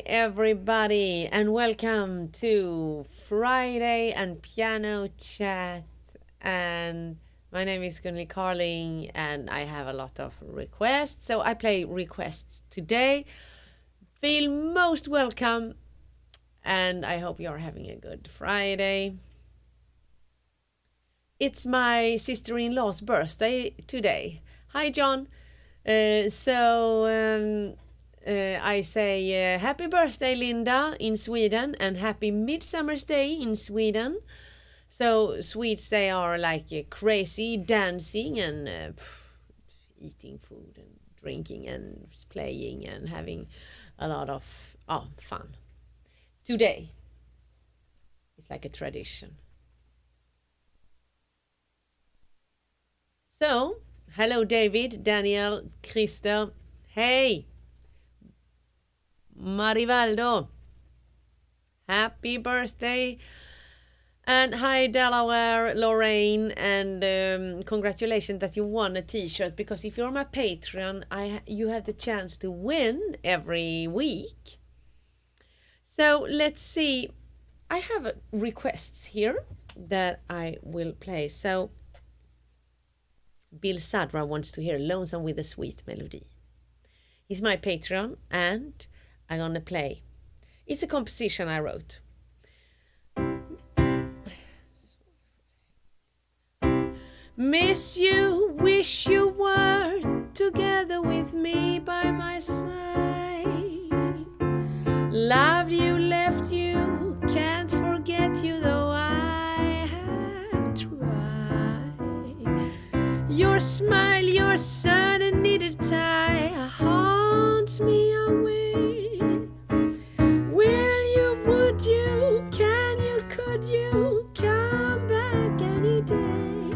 everybody, and welcome to Friday and Piano Chat. And my name is Gunhild Carling, and I have a lot of requests, so I play requests today. Feel most welcome, and I hope you're having a good Friday. It's my sister-in-law's birthday today. Hi, John. I say happy birthday, Linda, in Sweden, and happy Midsummer's Day in Sweden. So Swedes, they are like crazy dancing and eating food and drinking and playing and having a lot of fun. Today, it's like a tradition. So, hello David, Daniel, Christer, hey! Marivaldo, happy birthday, and hi Delaware, Lorraine, and congratulations that you won a t-shirt, because if you're my Patreon, you have the chance to win every week. So let's see, I have requests here that I will play. So Bill Sadra wants to hear Lonesome with a Sweet Melody. He's my Patreon, and I'm gonna play. It's a composition I wrote. Miss you, wish you were together with me by my side. Loved you, left you, can't forget you, though I have tried. Your smile, your sudden needed tie haunts me away. Would you, can you, could you come back any day?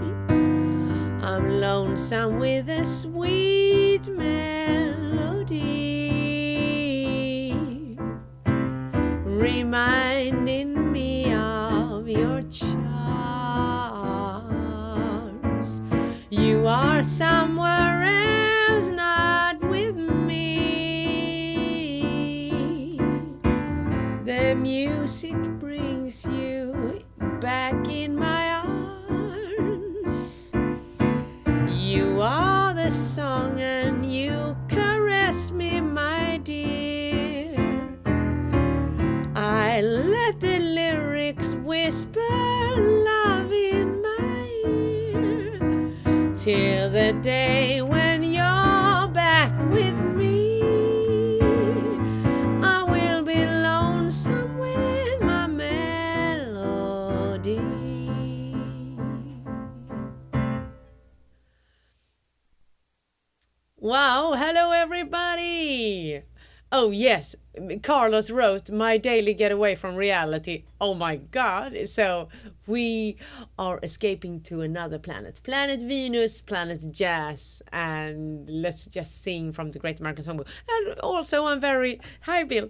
I'm lonesome with a sweet melody, reminding me of your charms. You are somewhere else, not with me. The music brings you back in my arms. You are the song and you caress me, my dear. I let the lyrics whisper love in my ear, till the day when you're back with me. I will be lonesome with my melody. Wow, hello everybody! Oh yes, Carlos wrote My Daily Getaway from Reality. Oh my god, so we are escaping to another planet. Planet Venus, Planet Jazz, and let's just sing from the Great American Songbook. And also hi Bill.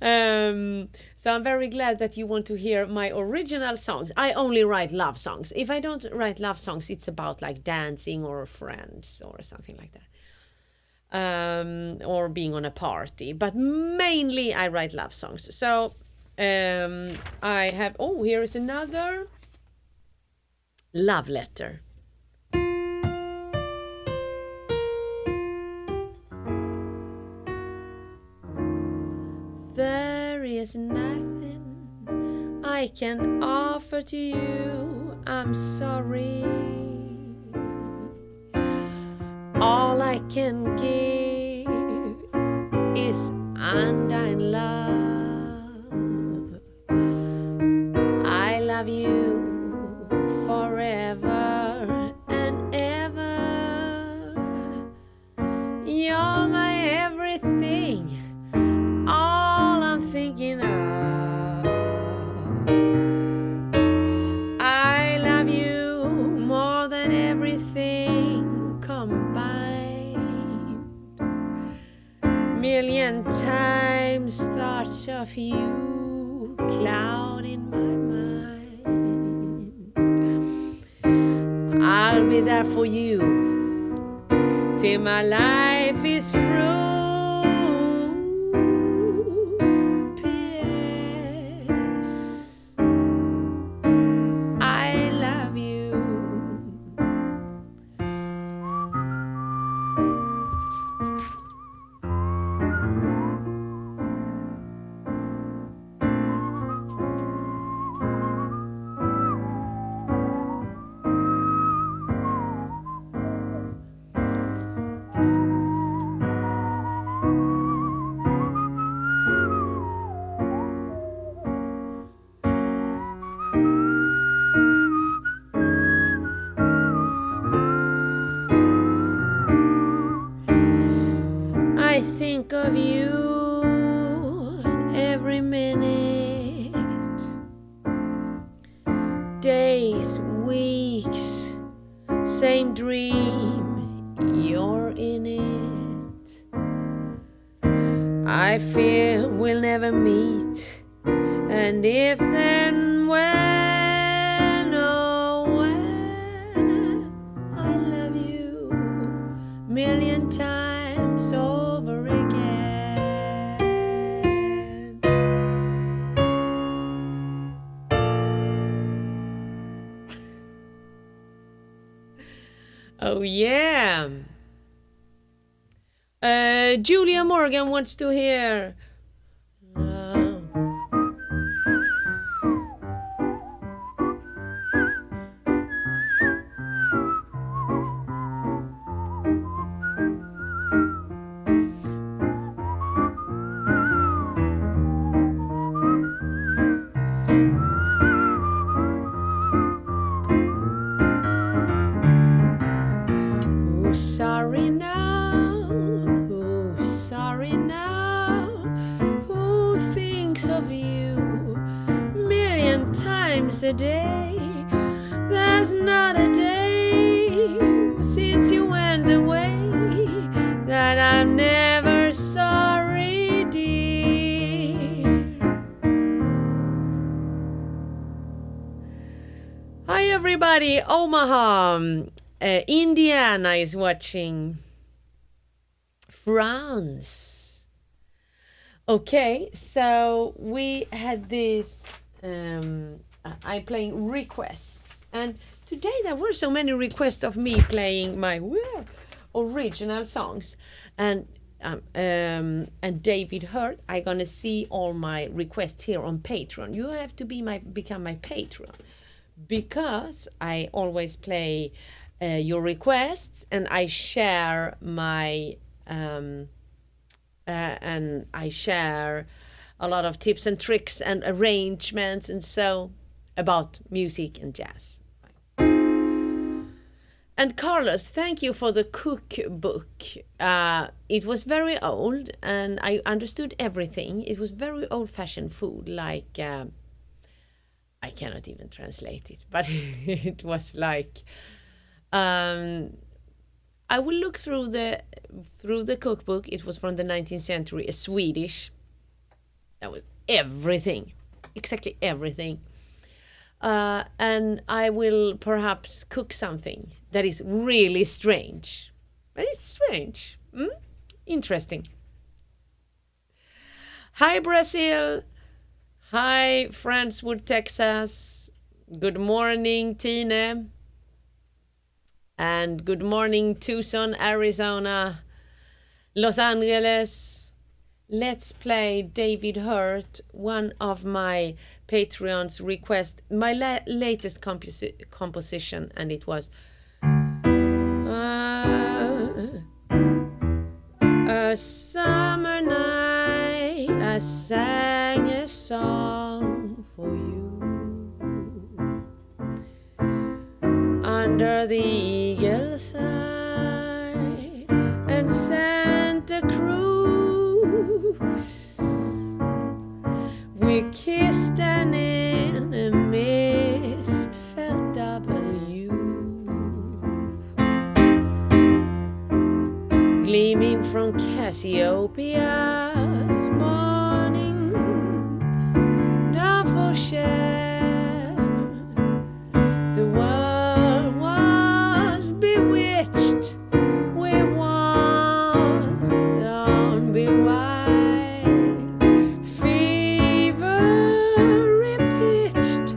So I'm very glad that you want to hear my original songs. I only write love songs. If I don't write love songs, it's about like dancing or friends or something like that. Or being on a party, but mainly I write love songs. So I have, here is another love letter. There is nothing I can offer to you, I'm sorry. All I can give is undying love. I love you forever and ever. You're my everything, all I'm thinking of. I love you more than everything combined. Million times thoughts of you cloud in my mind. I'll be there for you till my life is through. of you every minute. Days, weeks, same dream, you're in it. I fear we'll never meet, and if then when, oh when, I love you million times over again. Oh yeah. Julia Morgan wants to hear. Sorry now, who's sorry now, who thinks of you million times a day? There's not a day since you went away that I'm never sorry, dear. Hi everybody, Omaha. Indiana is watching. France. Okay, so we had this. I'm playing requests, and today there were so many requests of me playing my original songs, and David Hurt. I'm gonna see all my requests here on Patreon. You have to become my Patreon, because I always play your requests, and I share my and I share a lot of tips and tricks and arrangements and so about music and jazz. And Carlos, thank you for the cookbook. It was very old, and I understood everything. It was very old-fashioned food, like I cannot even translate it, but it was like. I will look through the cookbook. It was from the 19th century, a Swedish. That was everything, exactly everything. And I will perhaps cook something that is really strange. But it's strange. Interesting. Hi, Brazil. Hi, Friendswood, Texas. Good morning, Tine. And good morning, Tucson, Arizona, Los Angeles. Let's play David Hurt, one of my Patreon's requests, my latest composition, and it was a summer night. I sang a song for you. Under the eagle's eye and Santa Cruz, we kissed, and in a mist felt W, gleaming from Cassiopeia's morning Staffordshire. The world was bewitched, we was zombie wild, fever pitched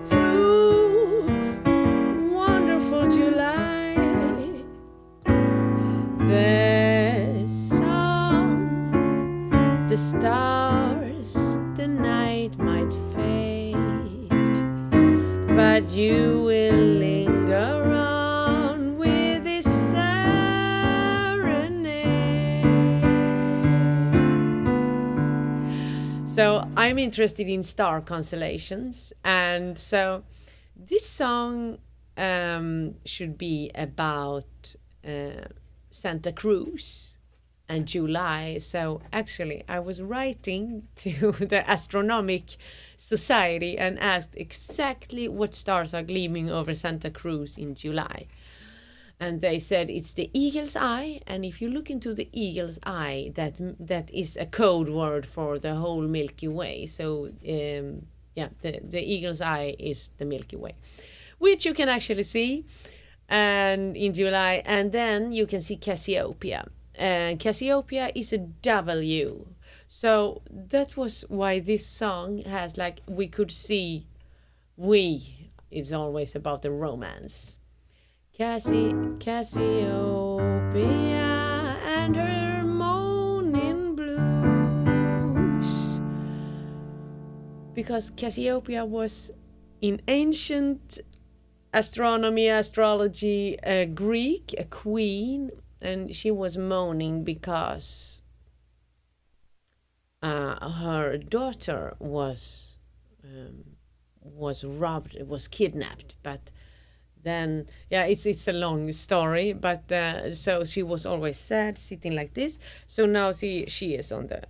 through wonderful July. The song, the stars, the night might fade, but you will linger on with this serenade. So I'm interested in star constellations, and so this song should be about Santa Cruz and July. So actually, I was writing to the Astronomic Society and asked exactly what stars are gleaming over Santa Cruz in July. And they said it's the eagle's eye, and if you look into the eagle's eye, that is a code word for the whole Milky Way. So the eagle's eye is the Milky Way, which you can actually see and in July. And then you can see Cassiopeia, and Cassiopeia is a W. So that was why this song has, like, we could see, it's always about the romance. Cassiopeia and her moaning blues. Because Cassiopeia was in ancient astrology, Greek, a queen, and she was moaning because her daughter was robbed, was kidnapped, but then it's a long story, but so she was always sad, sitting like this. So now she is on the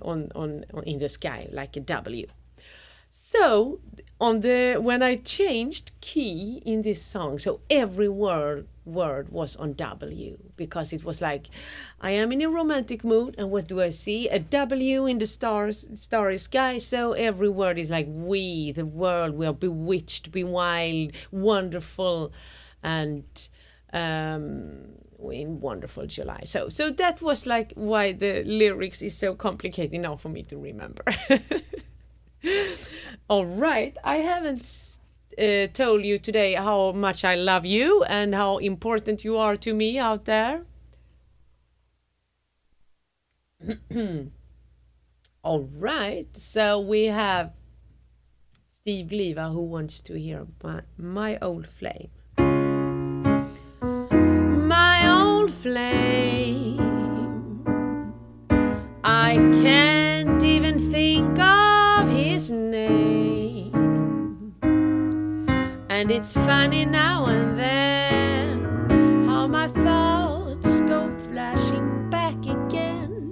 on in the sky like a W. So when I changed key in this song, so every word was on W, because it was like, I am in a romantic mood, and what do I see? A W in the starry sky. So every word is like the world, we are bewitched, be wild, wonderful, and in wonderful July. So that was like why the lyrics is so complicated now for me to remember. All right, I haven't told you today how much I love you and how important you are to me out there. All right, so we have Steve Gliva, who wants to hear my old flame. My old flame, I can't even think of his name, and it's funny now and then how my thoughts go flashing back again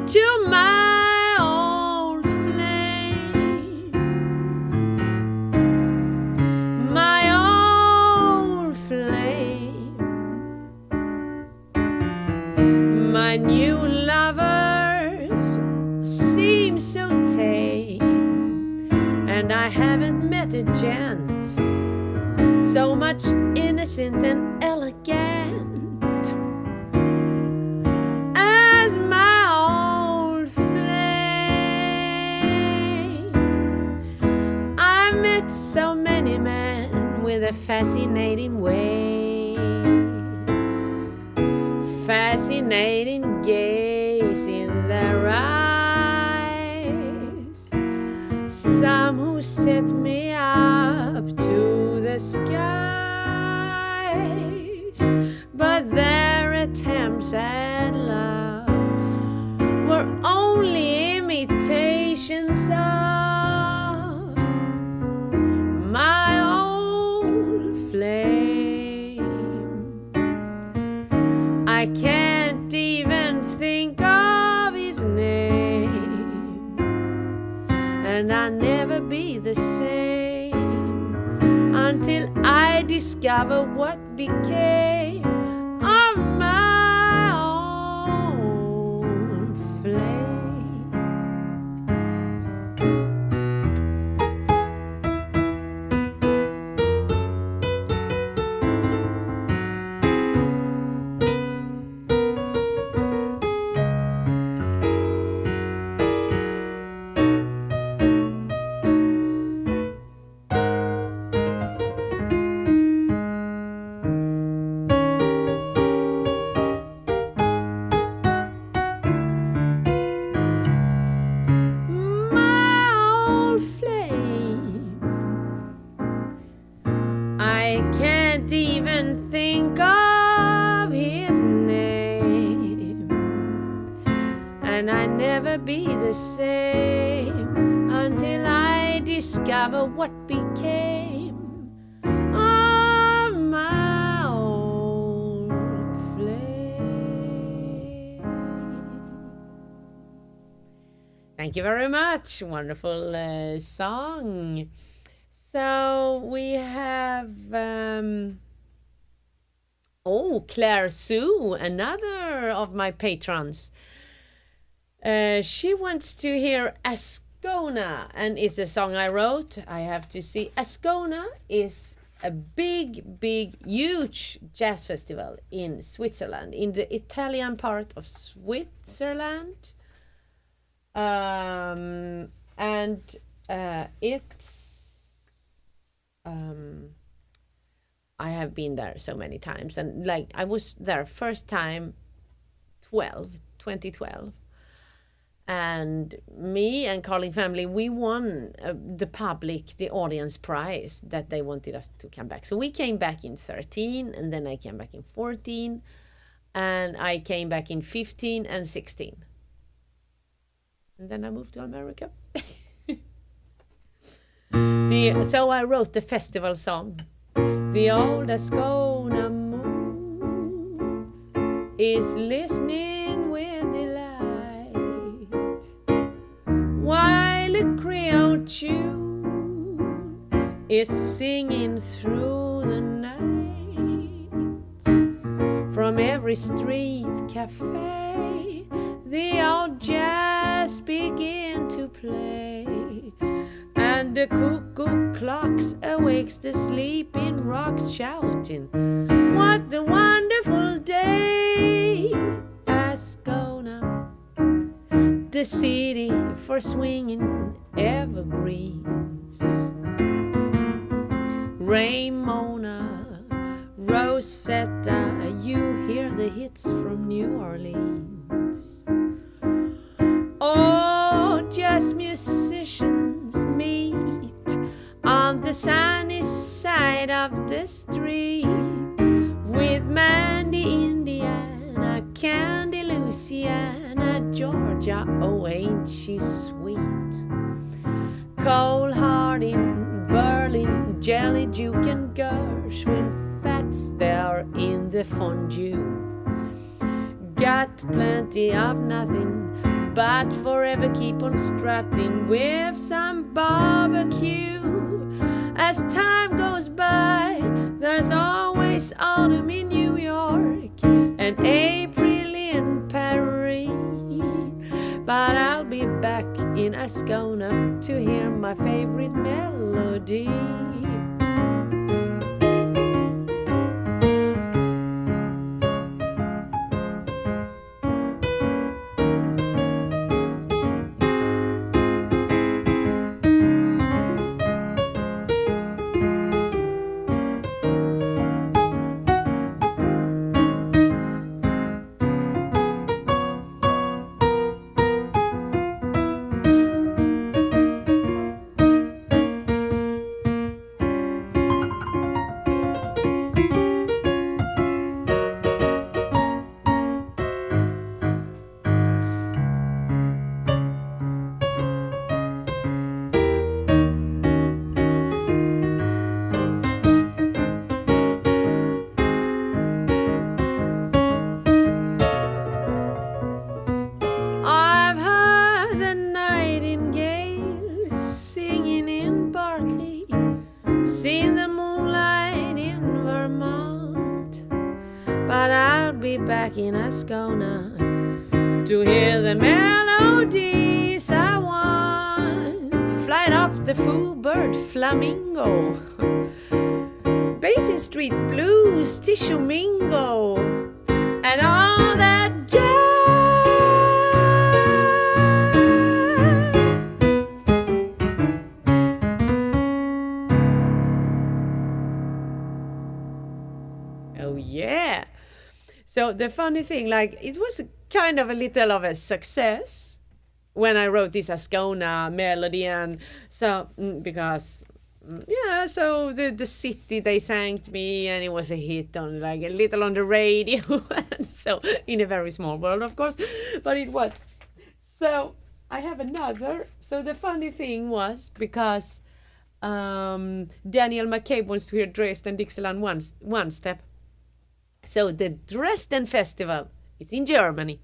to my old flame. My old flame, my new lovers seem so tame, and I haven't met a gent so much innocent and elegant as my old flame. I met so many men with a fascinating way, fascinating gaze in their eyes, some who set me up to the skies, but their attempts at love were only imitations of my old flame. I can't even think of his name, and I'll never be the same until I discover what became of my own flame. I can't even think of his name, and I never be the same until I discover what became of my old flame. Thank you very much. Wonderful song. So we have Claire Sue, another of my patrons. She wants to hear Ascona, and it's a song I wrote. I have to see. Ascona is a big, huge jazz festival in Switzerland, in the Italian part of Switzerland. And it's I have been there so many times, and like I was there first time 2012, and me and Carling family, we won the audience prize that they wanted us to come back. So we came back in 13, and then I came back in 14, and I came back in 15 and 16. And then I moved to America. So I wrote the festival song. The old Ascona moon is listening with delight, while a Creole tune is singing through the night. From every street cafe, the old jazz begin to play, and the cuckoo clocks awakes the sleeping rocks, shouting, "What a wonderful day!" Ascona, the city for swinging evergreens. Ramona, Rosetta, you hear the hits from New Orleans. Oh, jazz musicians meet on the sunny side of the street, with Mandy, Indiana, Candy, Louisiana, Georgia, oh ain't she sweet. Cole Harding, Berlin, Jelly, Duke and Gershwin, Fats there in the fondue. Got plenty of nothing, but forever keep on strutting with some barbecue. As time goes by, there's always autumn in New York and April in Paris. But I'll be back in Ascona to hear my favorite melody. Seen the moonlight in Vermont, but I'll be back in Ascona to hear the melodies I want. Flight of the Foobird Flamingo, Basin Street Blues, Tishomingo, and all that jazz. Oh yeah. So the funny thing, like, it was kind of a little of a success when I wrote this Ascona melody, and so because so the city, they thanked me, and it was a hit on, like, a little on the radio, and so in a very small world, of course, but it was. So I have another. So the funny thing was, because Daniel McCabe wants to hear Dresden Dixieland one step. So the Dresden Festival, it's in Germany.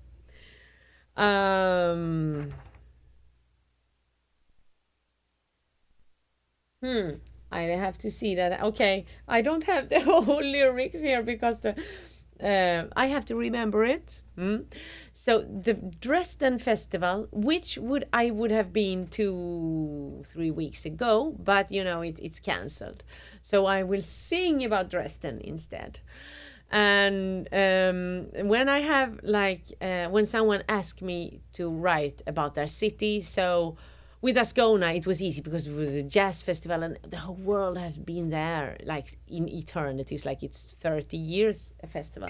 I have to see that. Okay, I don't have the whole lyrics here because I have to remember it. So the Dresden Festival, which I would have been 2-3 weeks ago, but it's cancelled. So I will sing about Dresden instead. And when I have when someone asks me to write about their city, so with Ascona it was easy because it was a jazz festival and the whole world has been there like in eternities, like it's 30 years a festival.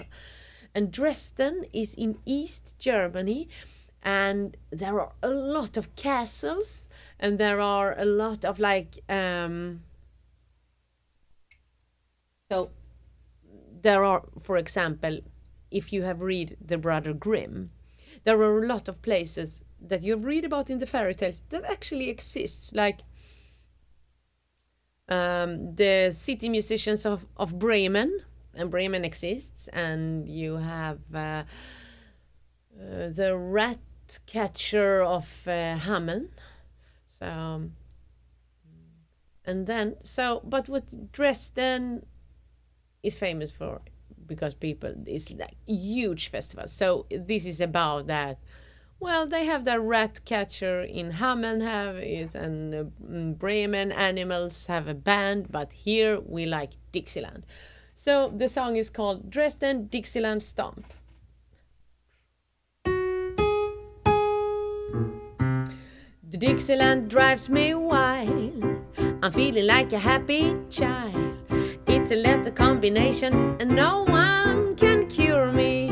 And Dresden is in East Germany, and there are a lot of castles, and there are a lot of so there are, for example, if you have read the Brother Grimm, there are a lot of places that you've read about in the fairy tales that actually exists, like the city musicians of Bremen, and Bremen exists, and you have the rat catcher of Hameln. So, and then, but what Dresden is famous for, because it's like huge festival. So this is about that. Well, they have their rat catcher in Hameln, have it, and Bremen animals have a band, but here we like Dixieland. So the song is called Dresden Dixieland Stomp. The Dixieland drives me wild. I'm feeling like a happy child. It's a letter combination and no one can cure me.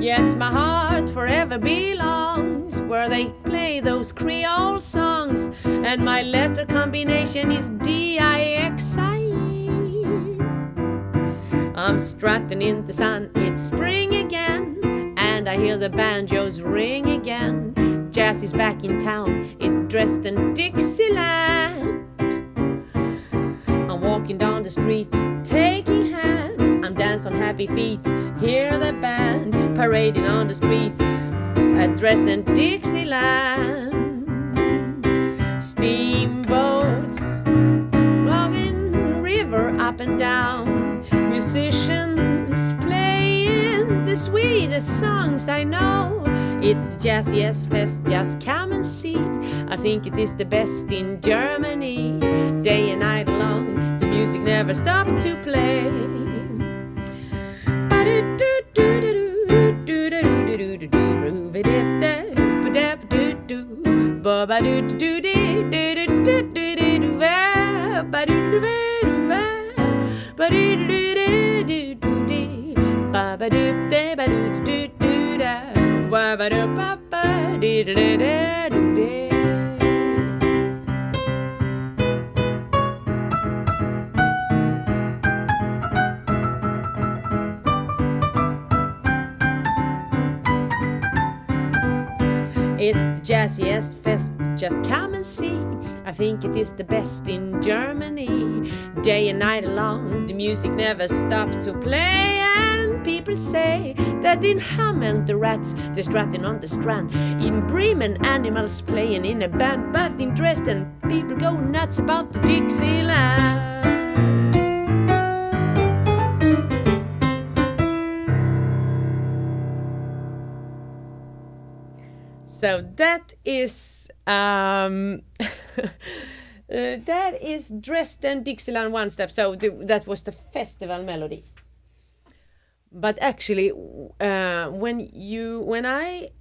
Yes, my heart forever belongs where they play those Creole songs, and my letter combination is D-I-X-I-E. I'm strutting in the sun, it's spring again, and I hear the banjos ring again. Jazz is back in town, it's Dresden Dixieland. I'm walking down the street, taking hand. I'm dancing on happy feet, hear the band parading on the street at Dresden Dixieland. Steamboats rocking river up and down, musicians playing the sweetest songs I know. It's the jazziest fest, just come and see. I think it is the best in Germany. Day and night long, the music never stopped to play. It's the jazziest fest, just come and see. I think it is the best in Germany. Day and night long, the music never stopped to play. And people say that in Hameln the rats, they're strutting on the strand. In Bremen, animals playing in a band. But in Dresden, people go nuts about the Dixieland. So that is that is Dresden Dixieland One Step. So that was the festival melody. But actually, when I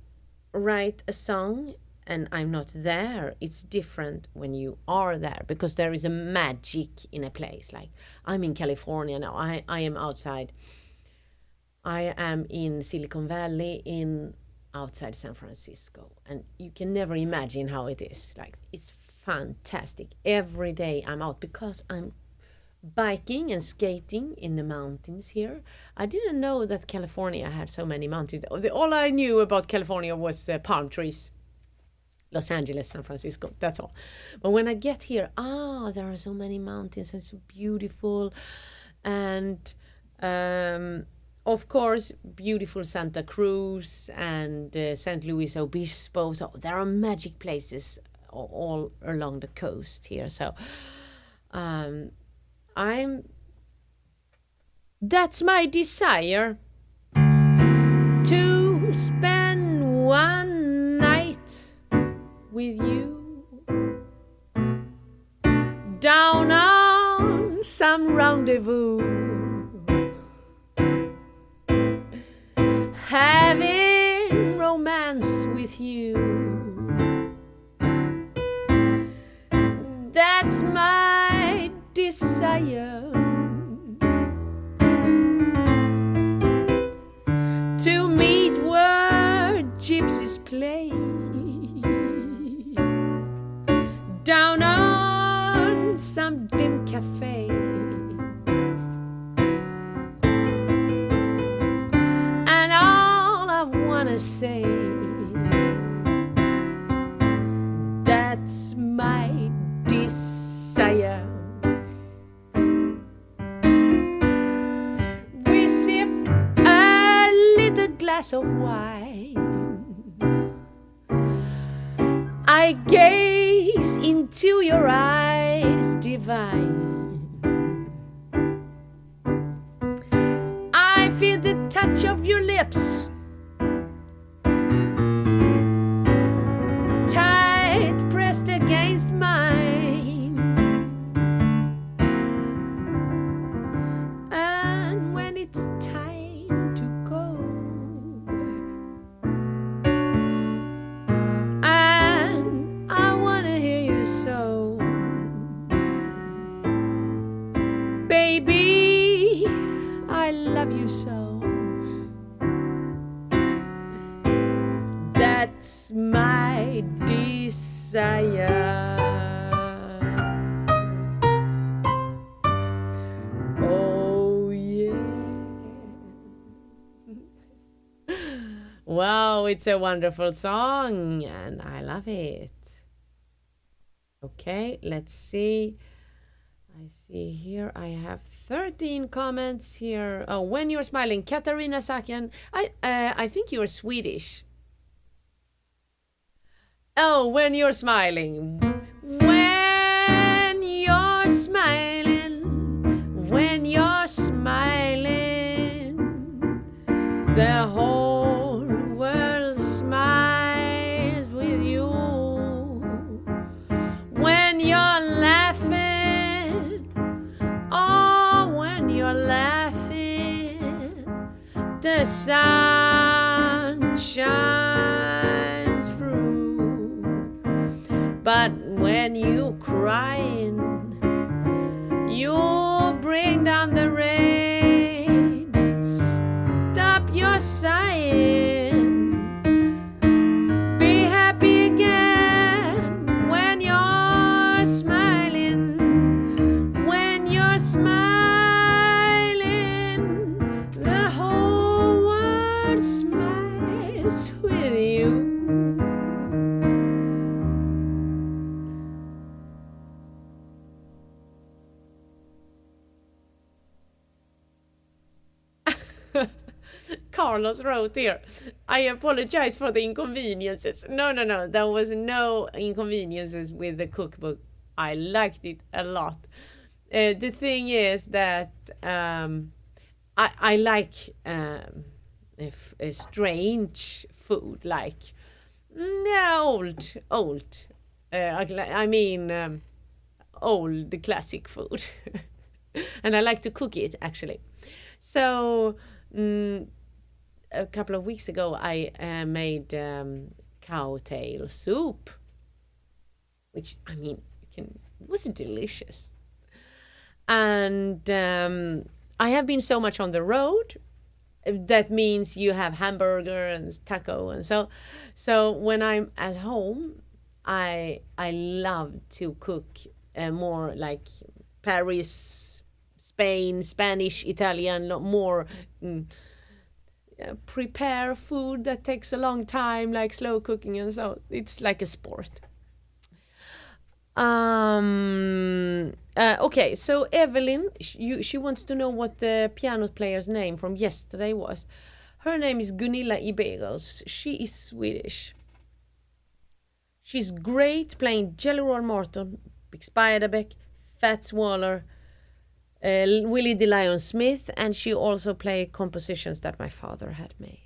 write a song and I'm not there, it's different when you are there, because there is a magic in a place. Like I'm in California now. I am outside. I am in Silicon Valley outside San Francisco, and you can never imagine how it is. Like it's fantastic. Every day I'm out because I'm biking and skating in the mountains here. I didn't know that California had so many mountains. All I knew about California was palm trees. Los Angeles, San Francisco, that's all. But when I get here, there are so many mountains and so beautiful. And of course, beautiful Santa Cruz and St. Louis Obispo. So there are magic places all along the coast here. So I'm that's my desire to spend one night with you down on some rendezvous, having romance with you. That's my desire, to meet where gypsies play down on some dim cafe, and all I wanna say, that's my desire. We sip a little glass of wine, I gaze into your eyes divine, I feel the touch of your lips, tight pressed against mine, and when it's time to go, and I wanna hear you so, baby, I love you so. That's my desire. Oh yeah. Wow, it's a wonderful song and I love it. Okay, let's see. I see here I have 13 comments here. Oh, when you're smiling, Katarina Sakian. I think you're Swedish. Oh, when you're smiling. When you're smiling. When you're smiling. The whole world smiles with you. When you're laughing. Oh, when you're laughing. The sun shines through. But when you crying, you bring down the rain. Stop your sighing. Be happy again when you're smiling. When you're smiling, the whole world smiles with you. Carlos wrote here, I apologize for the inconveniences. No, there was no inconveniences with the cookbook. I liked it a lot. The thing is that I like a strange food, like old. I mean, old classic food, and I like to cook it actually. So. A couple of weeks ago I made cow tail soup, which I mean was delicious. And I have been so much on the road, that means you have hamburger and taco, and so when I'm at home I love to cook more like Paris, Spain, Spanish, Italian, more prepare food that takes a long time, like slow cooking, and so it's like a sport. Okay, so Evelyn, she wants to know what the piano player's name from yesterday was. Her name is Gunilla Iberos. She is Swedish. She's great playing Jelly Roll Morton, Big Spiderbeck, Fats Waller, Willie the Lion Smith, and she also played compositions that my father had made.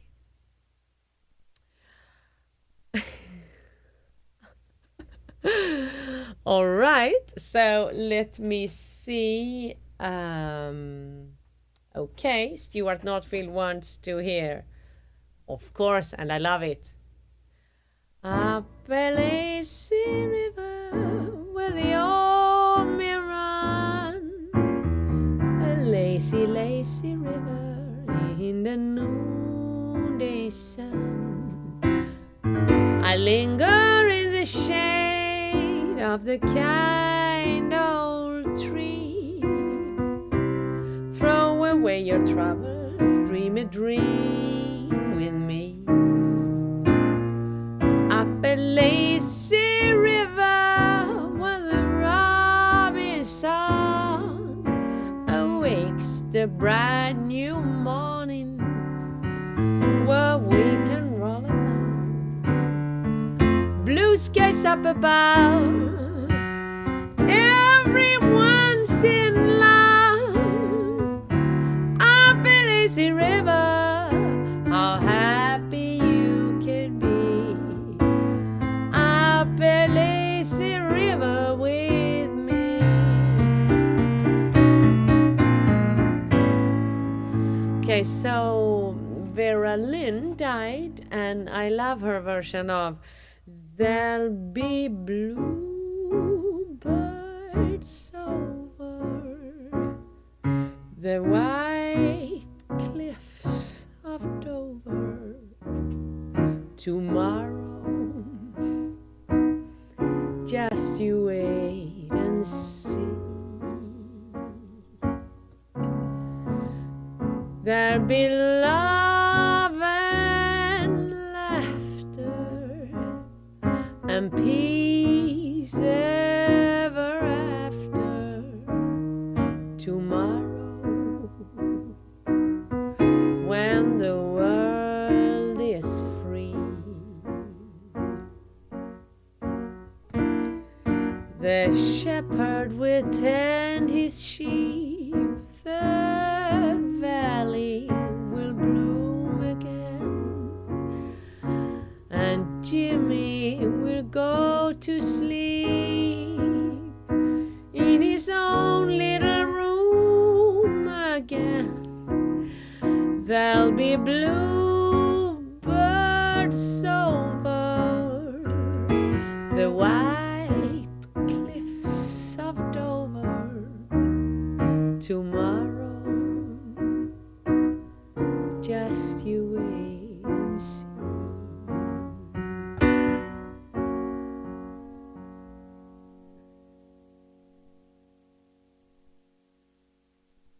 All right, so let me see. Okay, Stuart Northfield wants to hear. Of course, and I love it. Up a lazy river where the army run, a lazy, lazy river in the noonday sun. I linger in the shade of the kind old tree. Throw away your troubles, dream a dream with me. Up a lazy river where the robin's song awakes the bright new morning, where we can roll along. Blue skies up above, everyone's in love. Up a lazy river, how happy you can be. Up a lazy river with me. Okay, so Vera Lynn died, and I love her version of There'll Be Bluebirds Over the White Cliffs of Dover tomorrow. Just you wait and see. There'll be love and laughter and peace ever after tomorrow, when the world is free. The shepherd will tend his sheep, the valley will bloom again, and Jimmy will go to sleep in his own little room again. There'll be bluebirds over the white cliffs of Dover tomorrow. Just you wait and see.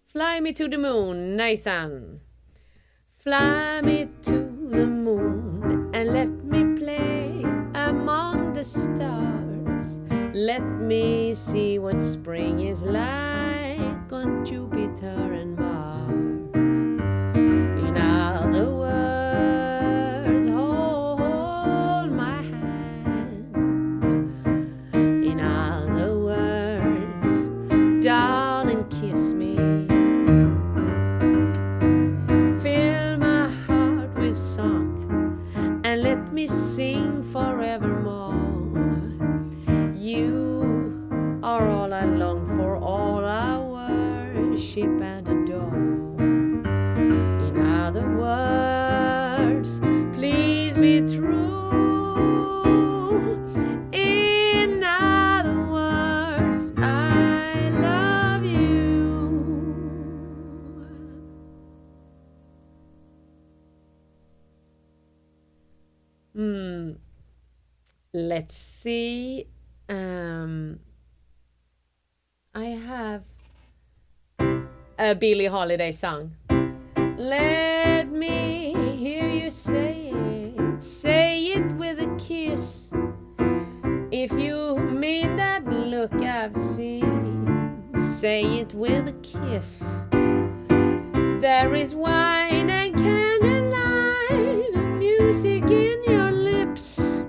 Fly me to the moon, Nathan. Fly me to the moon and let me play among the stars. Let me see what spring is like on Jupiter and Mars. In other words, hold my hand. In other words, darling, kiss me. Fill my heart with song and let me sing forevermore. You are all I long for, all I worship and adore. In other words, please be true. In other words, I love you. Let's see. I have a Billie Holiday song. Let me hear you say it with a kiss. If you mean that say it with a kiss. There is wine and candlelight and music in your lips,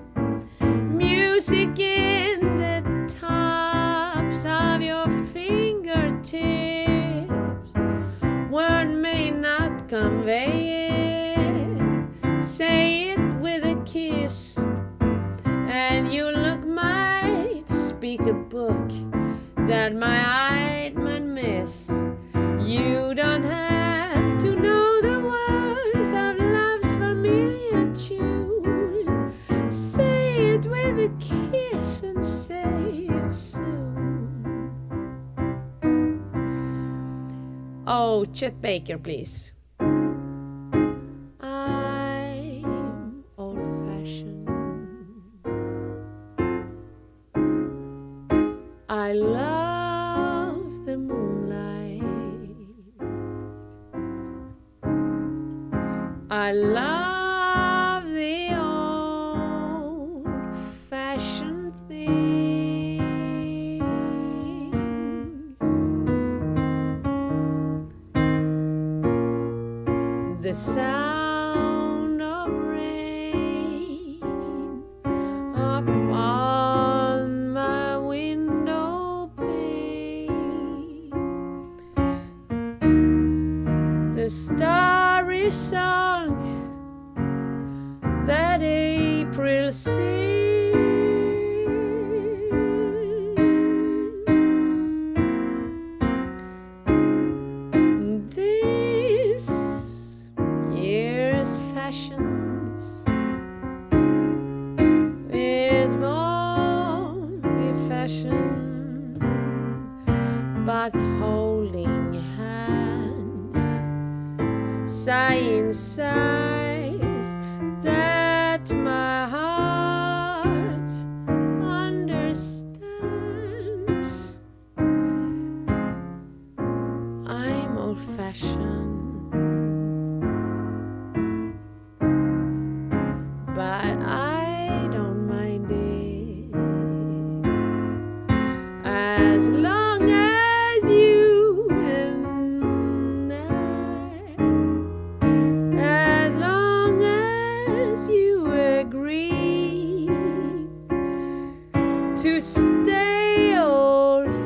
music in the tops of your fingertips. Word may not convey it, say it with a kiss, and your look might speak a book that my eye might miss. You don't have to know the words of love's familiar tune. Say it with a kiss and say it soon. Oh, Chet Baker, please. I'm old-fashioned. I love the moonlight. I love the old-fashioned things. The sound of rain upon my window pane, the starry song that April sings. This year's fashions is multi-fashion, but holding hands, sighing sighs that my heart understands. I'm old-fashioned, but I don't mind it as long as you and as long as you agree to stay old-fashioned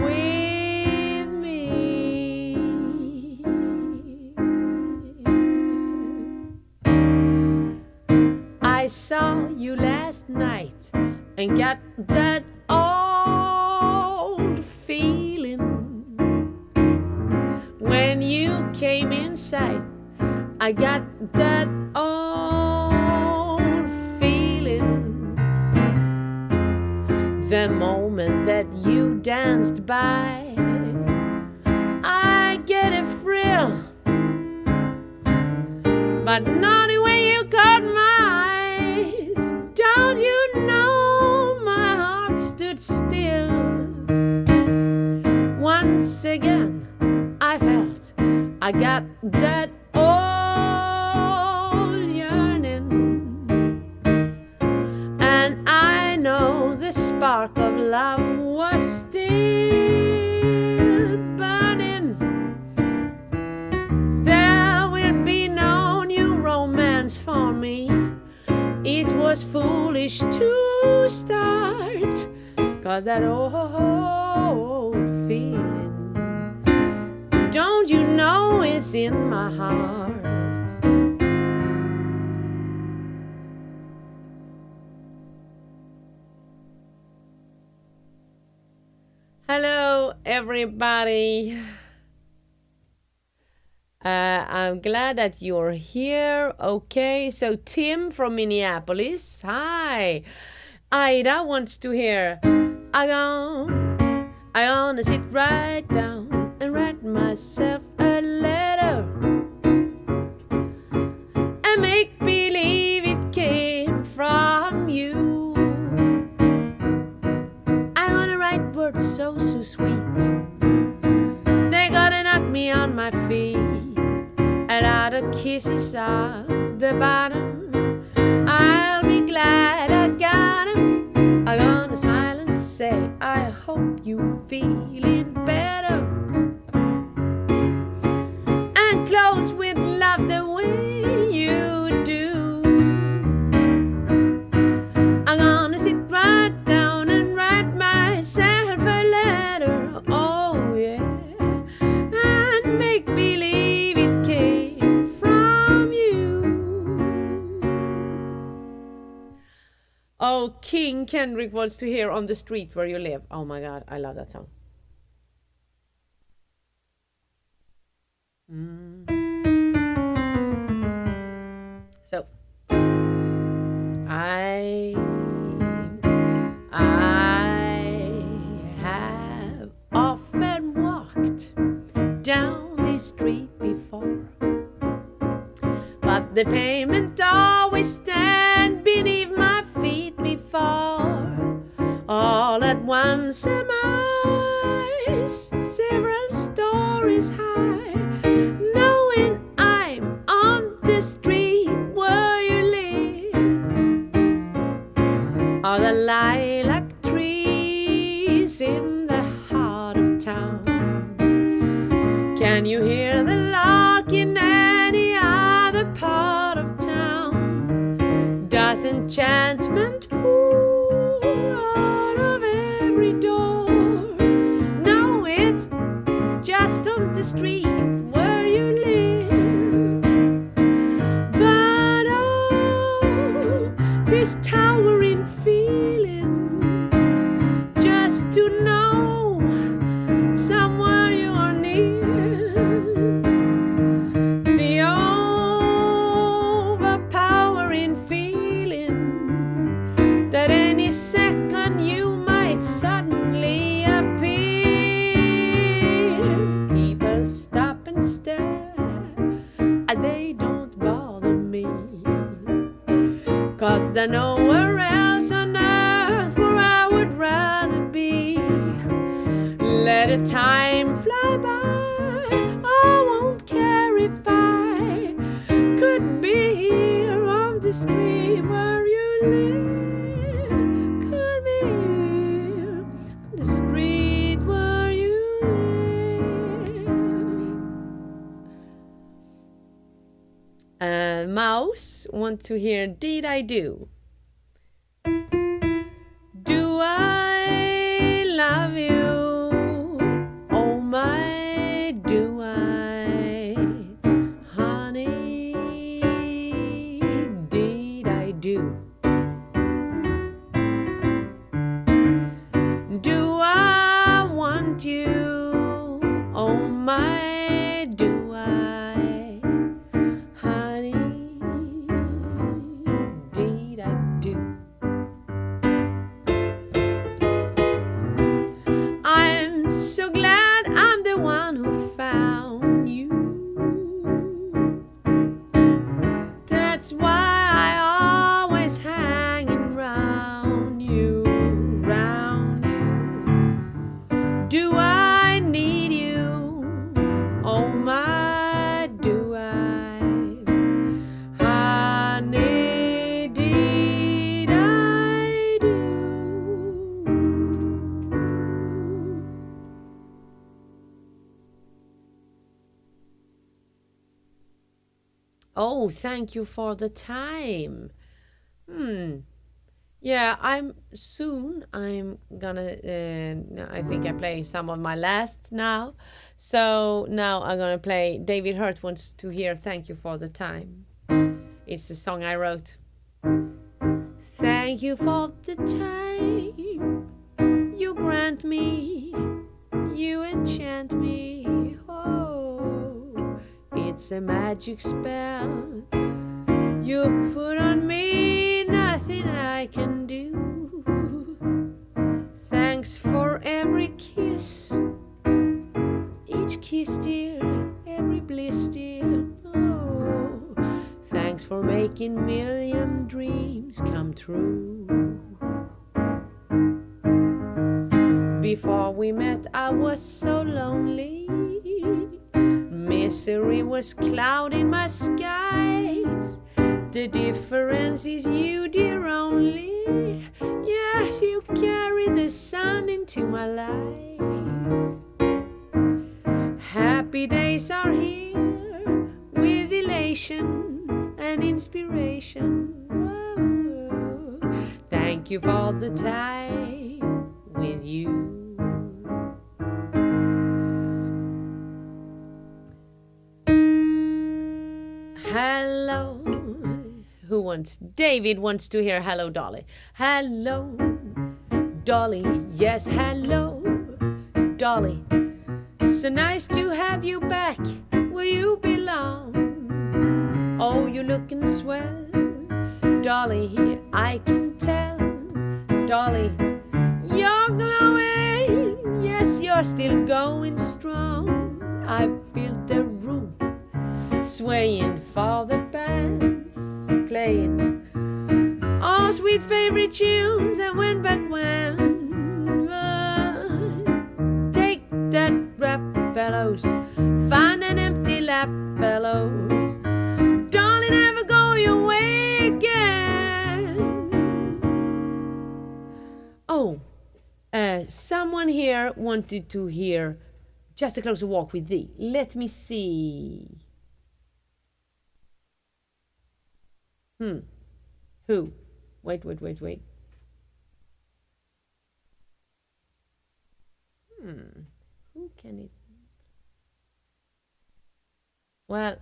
with me. I saw you last night and got that old feeling. When you came inside, I got that old feeling. The moment that you danced by, I get a thrill, but not when you caught my eyes. Don't you know my heart stood still? Once again I felt I got that old yearning, and I know the spark of love was still burning. There will be no new romance for me. It was foolish to start, 'cause that old feeling, don't you know, is in my heart. Hello, everybody. I'm glad that you're here. Okay, so Tim from Minneapolis. Hi. Ida wants to hear. I wanna sit right down and write myself a letter and make believe it came from you. I wanna write words so sweet, they gotta knock me on my feet. A lot of kisses at the bottom, I'll be glad I got 'em. I'm gonna smile and say say I hope you feeling better and close with love the way you do. I'm gonna sit right down and write myself a letter, oh yeah, and make believe it came from you. Oh, King Kendrick wants to hear On the Street Where You Live. Oh my god, I love that song. So I have often walked down this street before, but the pavement always stand beneath my feet before. All at once am I several stories high, knowing I'm on the street where you live. Are the lilac trees in the heart of town? Can you hear the lark in any other part of town? Does enchantment pour out of every door? No, it's just on the street where you live. But oh, this towering feeling, just to know somewhere you are near, the overpowering feeling that any second you might suddenly appear. People stop and stare, they don't bother me, 'cause there's nowhere else on earth where I would rather be. Let the time fly by, I won't care if I could be here on the street where you live. Could be here on the street where you live. Mouse want to hear Did I Do? Do I love you? Oh my, do I? Honey, did I do? Do I want you? Oh my, do I? Honey, did I do? I'm so glad I'm the one who found you. That's why I always hanging round you, round you. Do I need you? Oh my, do I? Honey, did I do? Oh, thank you for the time. Yeah, I'm gonna, I think I play some of my last now. So now I'm gonna play David Hurt wants to hear Thank You for the Time. It's a song I wrote. Thank you for the time you grant me, you enchant me. Oh, it's a magic spell you put on me, nothing I can do. Thanks for every kiss, each kiss dear, every bliss dear. Oh, thanks for making million dreams come true. Before we met I was so lonely, misery was clouding my skies. The difference is you, dear, only. Yes, you carry the sun into my life. Happy days are here with elation and inspiration. Whoa. Thank you for the time with you. Hello. Who wants? David wants to hear Hello, Dolly. Hello, Dolly. Yes, hello, Dolly. So nice to have you back where you belong. Oh, you're looking swell, Dolly. I can tell, Dolly. You're glowing. Yes, you're still going strong. I feel the room swaying for the band's playing all sweet favorite tunes that went back when. Take that rap, fellows, find an empty lap, fellows. Don't it ever go your way again. Oh, someone here wanted to hear Just a Closer Walk with Thee. Let me see. Who? Wait. Who can it? Well,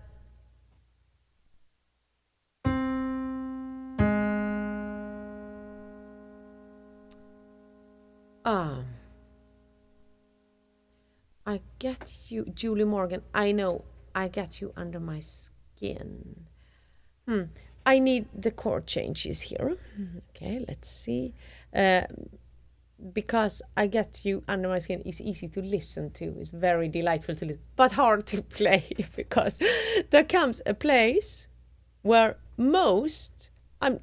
I get you, Julie Morgan. I know, I got you under my skin. I need the chord changes here. Okay, let's see. Because I Get You Under My Skin is easy to listen to. It's very delightful to listen, but hard to play because there comes a place where most, I'm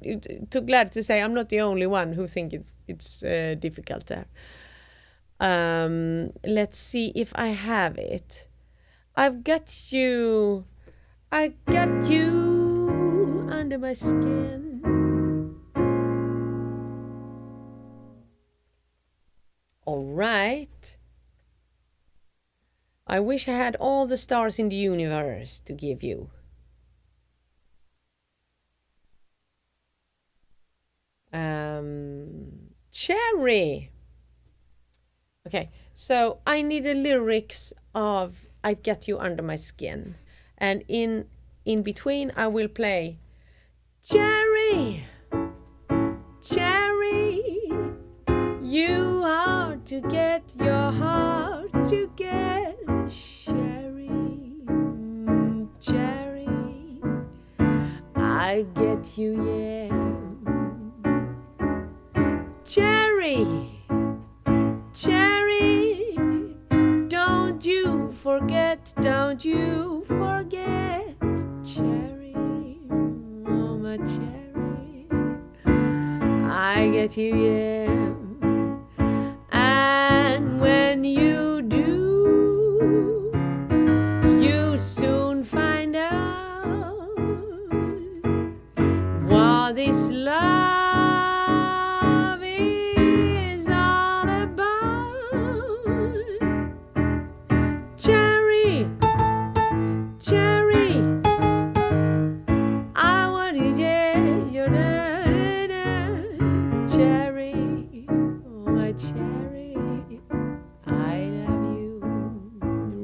too glad to say I'm not the only one who think it's difficult there. Let's see if I have it. I got you under my skin. All right. I wish I had all the stars in the universe to give you. Cherry. Okay, so I need the lyrics of I Get You Under My Skin. And in between I will play Cherry, Cherry, you are to get your heart to get Cherry, Cherry, I get you, yeah. Cherry, Cherry, don't you forget Cherry, oh my Cherry, I get you, yeah. And when you do, you soon find out what this love is all about. Cherry, Cherry, I want you, yeah, you're da-da-da. Cherry, oh my Cherry, I love you.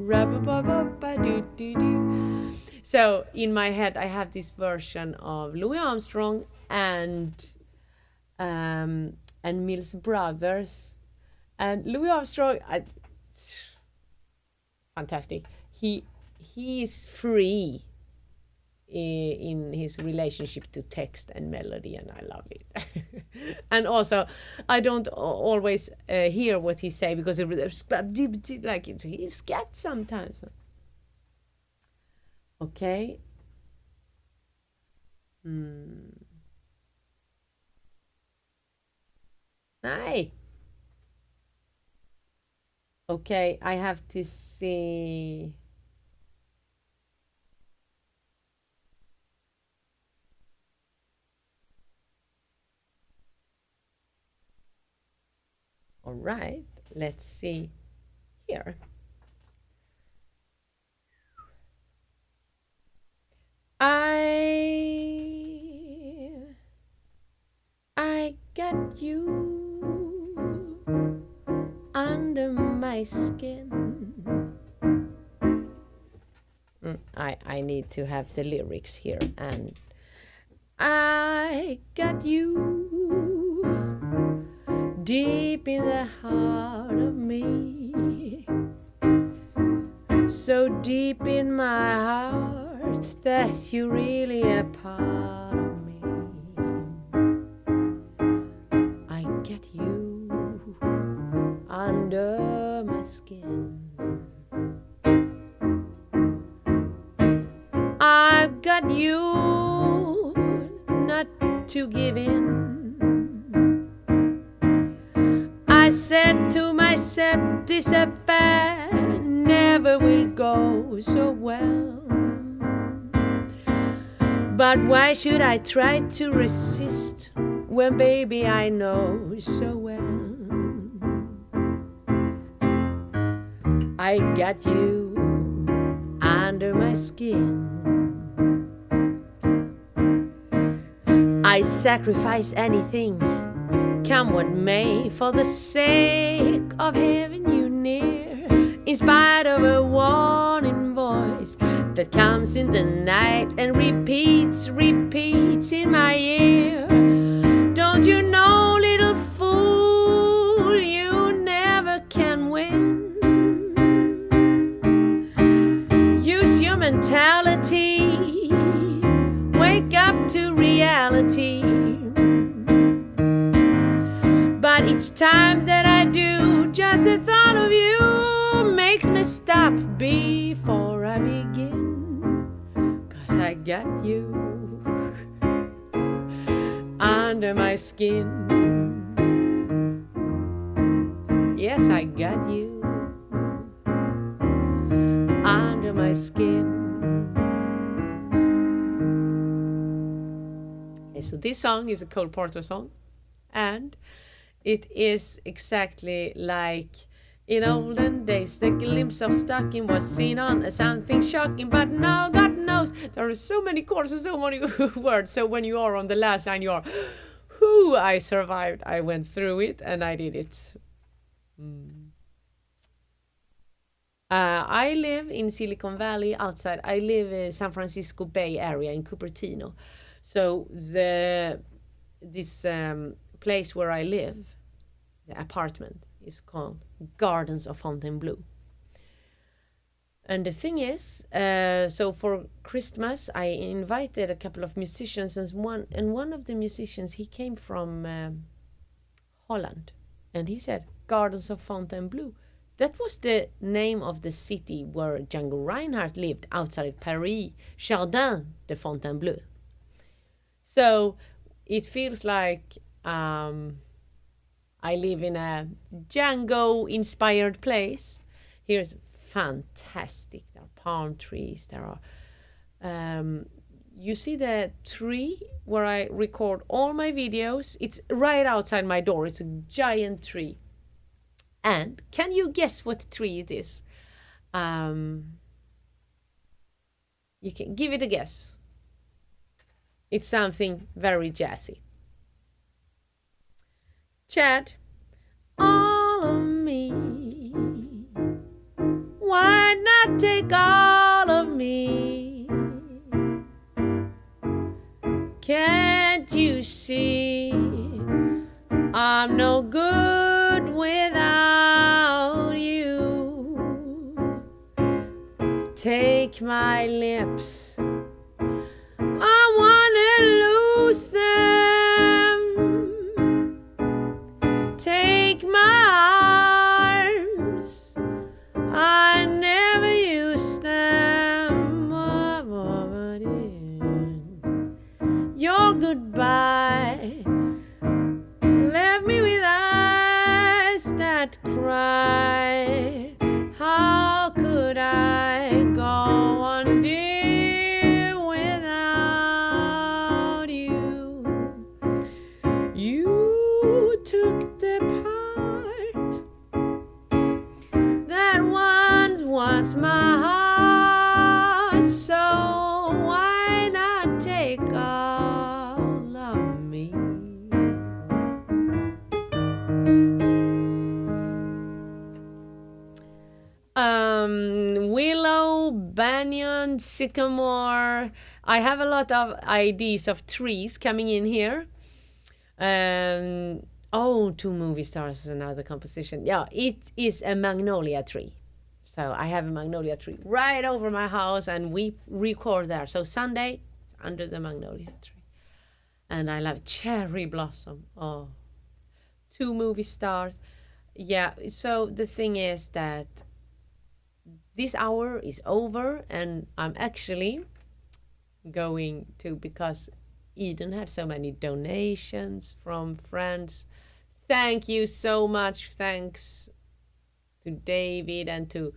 Ra-ba-ba-ba-ba-do-do-do. So in my head I have this version of Louis Armstrong and Mills Brothers. And Louis Armstrong, fantastic. He is free in his relationship to text and melody, and I love it. And also, I don't always hear what he say because like he's scat sometimes. Okay. Hi. Okay, I have to see. right, let's see here. I got you under my skin. I need to have the lyrics here. And I got you deep in the heart of me, so deep in my heart that you're really a part of me. I get you under my skin. I got you not to give in. I said to myself, this affair never will go so well. But why should I try to resist when, baby, I know so well I got you under my skin. I sacrifice anything, come what may, for the sake of having you near, in spite of a warning voice that comes in the night and repeats in my ear. Don't you know, little fool, you never can win. Use your mentality, wake up to reality. But each time that I do, just the thought of you makes me stop before I begin. 'Cause I got you under my skin. Yes, I got you under my skin. Okay, so this song is a Cole Porter song, and it is exactly like in olden days. The glimpse of stocking was seen on as something shocking, but now God knows there are so many chords and so many words. So when you are on the last line, you are, whoo, I survived. I went through it and I did it. I live in Silicon Valley outside. I live in San Francisco Bay Area in Cupertino. So this place where I live, the apartment, is called Gardens of Fontainebleau. And the thing is, so for Christmas, I invited a couple of musicians, and one of the musicians, he came from Holland, and he said Gardens of Fontainebleau. That was the name of the city where Django Reinhardt lived outside Paris, Jardin de Fontainebleau. So it feels like I live in a Django-inspired place. Here's fantastic. There are palm trees. There are... you see the tree where I record all my videos? It's right outside my door. It's a giant tree. And can you guess what tree it is? You can give it a guess. It's something very jazzy. Chad, all of me. Why not take all of me? Can't you see I'm no good without you? Take my lips, I wanna lose them. Take my arms, I never use them. Your goodbye left me with eyes that cry. How could I go on, dear, without you? lot, so why not take all of me? Willow, banyan, sycamore. I have a lot of ideas of trees coming in here. Two movie stars is another composition. Yeah, it is a magnolia tree. So I have a magnolia tree right over my house, and we record there. So Sunday, it's under the magnolia tree. And I love cherry blossom. Oh, 2 movie stars. Yeah, so the thing is that this hour is over, and I'm actually going to, because Eden had so many donations from friends. Thank you so much. Thanks to David and to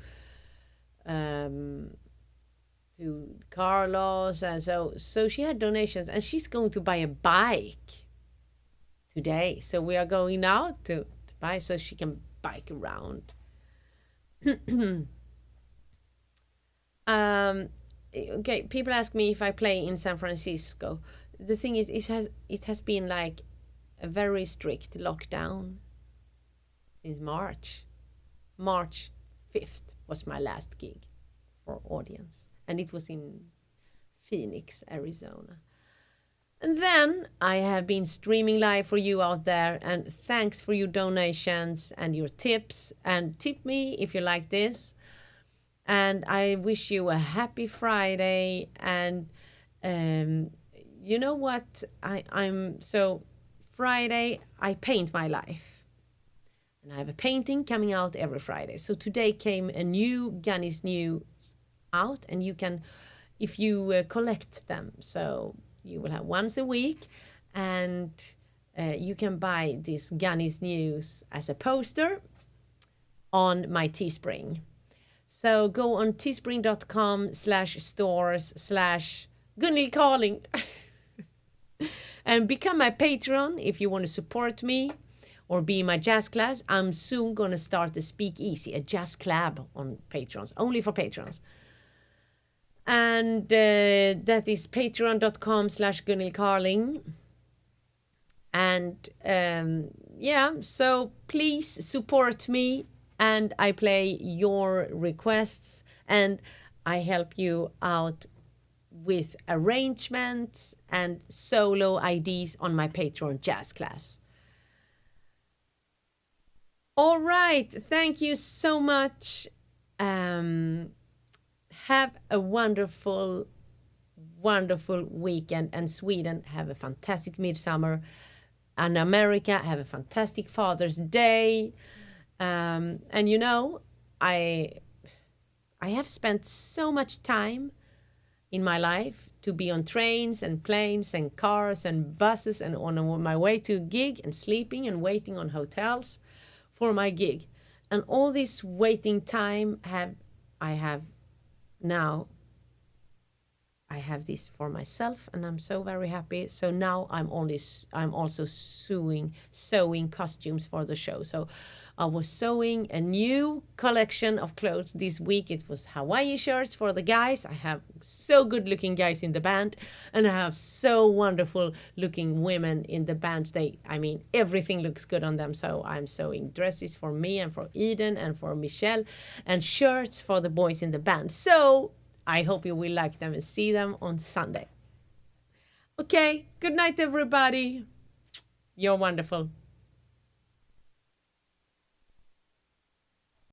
Carlos, and so she had donations, and she's going to buy a bike today. So we are going now to buy, so she can bike around. Okay, people ask me if I play in San Francisco. The thing is, it has been like a very strict lockdown since March. March 5th was my last gig for audience, and it was in Phoenix, Arizona. And then I have been streaming live for you out there, and thanks for your donations and your tips, and tip me if you like this. And I wish you a happy Friday. And you know what? So Friday, I paint my life. And I have a painting coming out every Friday. So today came a new Gunhild News out, and you can, if you collect them, so you will have once a week, and you can buy this Gunhild News as a poster on my Teespring. So go on teespring.com/stores/Gunhild Carling and become my patron if you want to support me or be in my jazz class. I'm soon going to start the Speakeasy, a jazz club on patrons, only for patrons. And that is patreon.com/Gunhild Carling. And so please support me. And I play your requests, and I help you out with arrangements and solo IDs on my Patreon jazz class. All right, thank you so much. Have a wonderful, wonderful weekend, and Sweden have a fantastic midsummer, and America have a fantastic Father's Day. And you know, I have spent so much time in my life to be on trains and planes and cars and buses and on my way to a gig, and sleeping and waiting on hotels for my gig. And all this waiting time I have this for myself, and I'm so very happy. So now I'm also sewing costumes for the show. So I was sewing a new collection of clothes this week. It was Hawaii shirts for the guys. I have so good looking guys in the band, and I have so wonderful looking women in the band. Everything looks good on them. So I'm sewing dresses for me and for Eden and for Michelle, and shirts for the boys in the band. So I hope you will like them and see them on Sunday. Okay, good night everybody. You're wonderful.